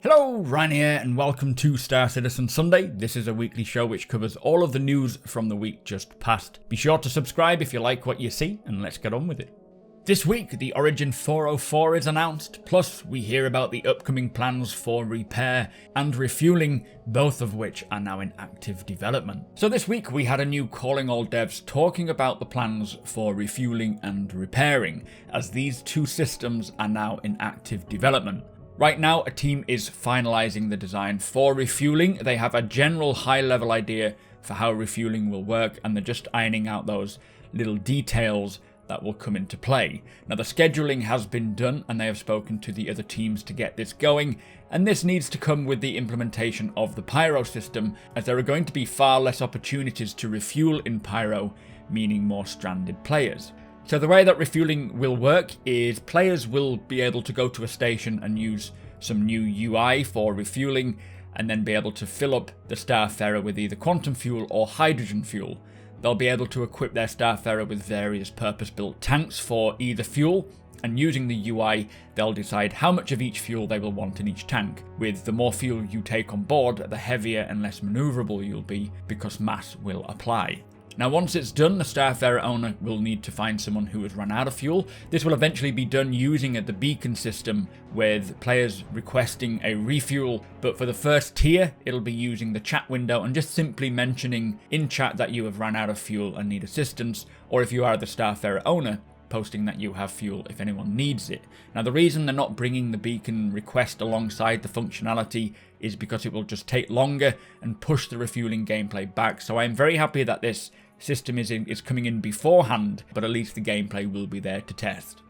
Hello, Ryan here, and welcome to Star Citizen Sunday. This is a weekly show which covers all of the news from the week just past. Be sure to subscribe if you like what you see, and let's get on with it. This week, the Origin 404 is announced, plus we hear about the upcoming plans for repair and refueling, both of which are now in active development. So this week we had a new Calling All Devs talking about the plans for refueling and repairing, as these two systems are now in active development. Right now, a team is finalizing the design for refueling. They have a general high-level idea for how refueling will work, and they're just ironing out those little details that will come into play. Now, the scheduling has been done, and they have spoken to the other teams to get this going, and this needs to come with the implementation of the Pyro system, as there are going to be far less opportunities to refuel in Pyro, meaning more stranded players. So the way that refueling will work is players will be able to go to a station and use some new UI for refueling, and then be able to fill up the Starfarer with either quantum fuel or hydrogen fuel. They'll be able to equip their Starfarer with various purpose-built tanks for either fuel, and using the UI, they'll decide how much of each fuel they will want in each tank. With the more fuel you take on board, the heavier and less maneuverable you'll be, because mass will apply. Now, once it's done, the Starfarer owner will need to find someone who has run out of fuel. This will eventually be done using the beacon system, with players requesting a refuel, but for the first tier, it'll be using the chat window and just simply mentioning in chat that you have run out of fuel and need assistance, or if you are the Starfarer owner, posting that you have fuel if anyone needs it. Now, the reason they're not bringing the beacon request alongside the functionality is because it will just take longer and push the refueling gameplay back. So I'm very happy that this system is coming in beforehand, but at least the gameplay will be there to test.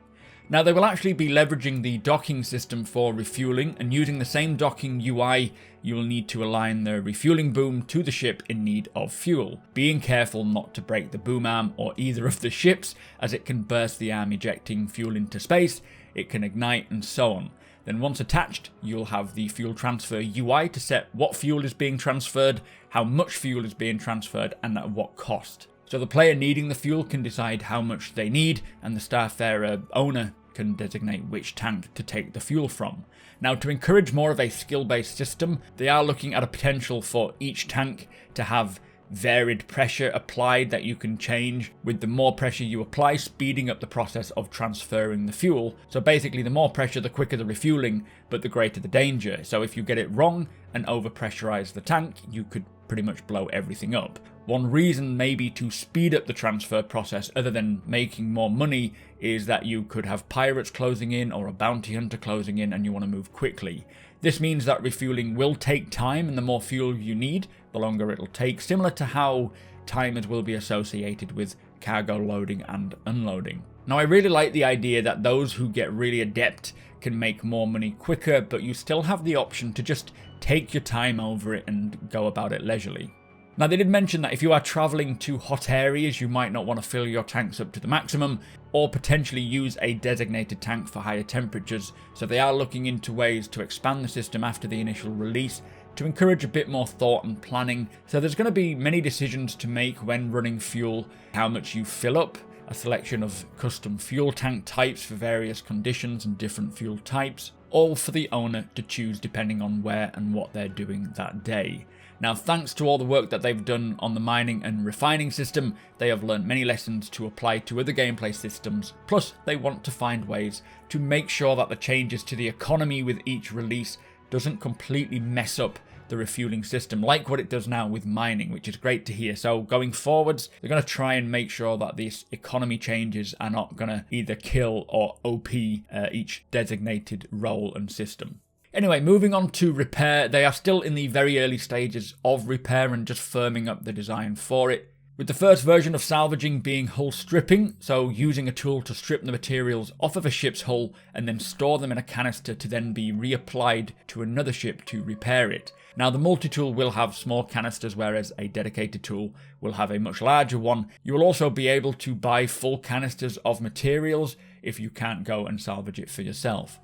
Now, they will actually be leveraging the docking system for refueling, and using the same docking UI, you will need to align the refueling boom to the ship in need of fuel, being careful not to break the boom arm or either of the ships, as it can burst the arm ejecting fuel into space, it can ignite, and so on. Then once attached, you'll have the fuel transfer UI to set what fuel is being transferred, how much fuel is being transferred, and at what cost. So the player needing the fuel can decide how much they need, and the Starfarer owner can designate which tank to take the fuel from. Now, to encourage more of a skill-based system, they are looking at a potential for each tank to have varied pressure applied that you can change, with the more pressure you apply speeding up the process of transferring the fuel. So basically, the more pressure, the quicker the refueling, but the greater the danger. So if you get it wrong and overpressurize the tank, you could pretty much blow everything up. One reason maybe to speed up the transfer process, other than making more money, is that you could have pirates closing in or a bounty hunter closing in and you want to move quickly. This means that refueling will take time, and the more fuel you need, the longer it'll take, similar to how timers will be associated with cargo loading and unloading. Now, I really like the idea that those who get really adept can make more money quicker, but you still have the option to just take your time over it and go about it leisurely. Now, they did mention that if you are travelling to hot areas, you might not want to fill your tanks up to the maximum, or potentially use a designated tank for higher temperatures, so they are looking into ways to expand the system after the initial release to encourage a bit more thought and planning. So there's going to be many decisions to make when running fuel, how much you fill up, a selection of custom fuel tank types for various conditions and different fuel types, all for the owner to choose depending on where and what they're doing that day. Now, thanks to all the work that they've done on the mining and refining system, they have learned many lessons to apply to other gameplay systems, plus they want to find ways to make sure that the changes to the economy with each release doesn't completely mess up the refueling system like what it does now with mining, which is great to hear. So going forwards, they're going to try and make sure that these economy changes are not going to either kill or OP each designated role and system. Anyway, moving on to repair, they are still in the very early stages of repair and just firming up the design for it. With the first version of salvaging being hull stripping, so using a tool to strip the materials off of a ship's hull and then store them in a canister to then be reapplied to another ship to repair it. Now, the multi-tool will have small canisters, whereas a dedicated tool will have a much larger one. You will also be able to buy full canisters of materials if you can't go and salvage it for yourself.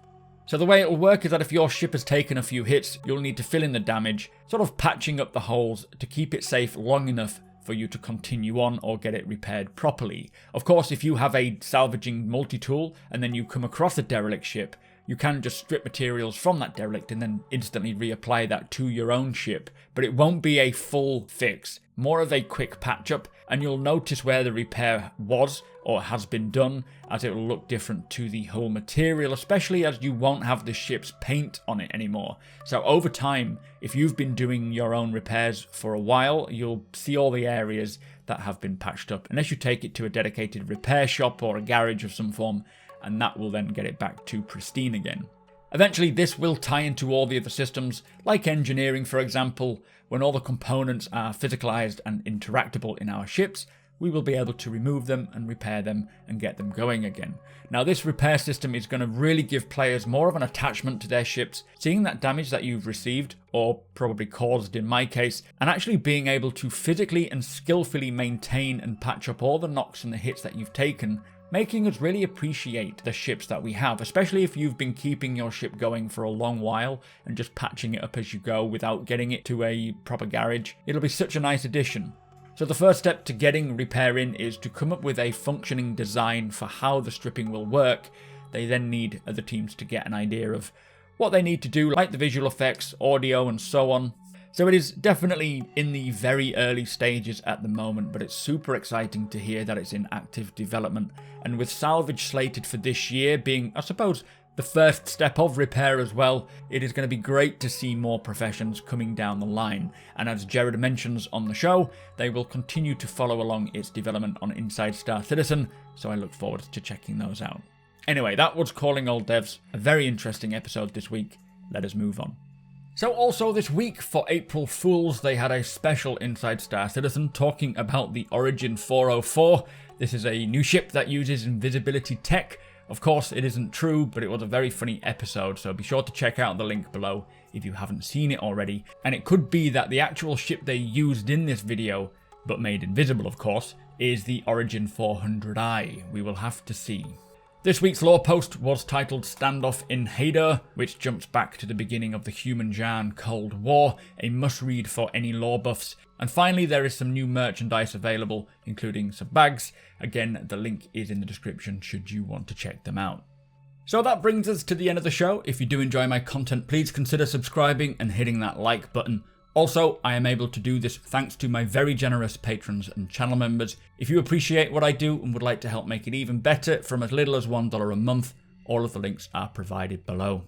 So the way it will work is that if your ship has taken a few hits, you'll need to fill in the damage, sort of patching up the holes to keep it safe long enough for you to continue on or get it repaired properly. Of course, if you have a salvaging multi-tool and then you come across a derelict ship, you can just strip materials from that derelict and then instantly reapply that to your own ship, but it won't be a full fix, more of a quick patch up, and you'll notice where the repair was or has been done, as it will look different to the hull material, especially as you won't have the ship's paint on it anymore. So over time, if you've been doing your own repairs for a while, you'll see all the areas that have been patched up, unless you take it to a dedicated repair shop or a garage of some form, and that will then get it back to pristine again. Eventually, this will tie into all the other systems, like engineering for example. When all the components are physicalized and interactable in our ships, we will be able to remove them and repair them and get them going again. Now, this repair system is going to really give players more of an attachment to their ships, seeing that damage that you've received, or probably caused in my case, and actually being able to physically and skillfully maintain and patch up all the knocks and the hits that you've taken, making us really appreciate the ships that we have, especially if you've been keeping your ship going for a long while and just patching it up as you go without getting it to a proper garage. It'll be such a nice addition. So the first step to getting repair in is to come up with a functioning design for how the stripping will work. They then need other teams to get an idea of what they need to do, like the visual effects, audio and so on. So it is definitely in the very early stages at the moment, but it's super exciting to hear that it's in active development. And with salvage slated for this year being, I suppose, the first step of repair as well, it is going to be great to see more professions coming down the line. And as Jared mentions on the show, they will continue to follow along its development on Inside Star Citizen, so I look forward to checking those out. Anyway, that was Calling All Devs, a very interesting episode this week. Let us move on. So also this week, for April Fools, they had a special Inside Star Citizen talking about the Origin 404. This is a new ship that uses invisibility tech. Of course, it isn't true, but it was a very funny episode, so be sure to check out the link below if you haven't seen it already. And it could be that the actual ship they used in this video, but made invisible of course, is the Origin 400i. We will have to see. This week's lore post was titled Standoff in Hadar, which jumps back to the beginning of the Human-Jan Cold War, a must-read for any lore buffs. And finally, there is some new merchandise available, including some bags. Again, the link is in the description should you want to check them out. So that brings us to the end of the show. If you do enjoy my content, please consider subscribing and hitting that like button. Also, I am able to do this thanks to my very generous patrons and channel members. If you appreciate what I do and would like to help make it even better from as little as $1 a month, all of the links are provided below.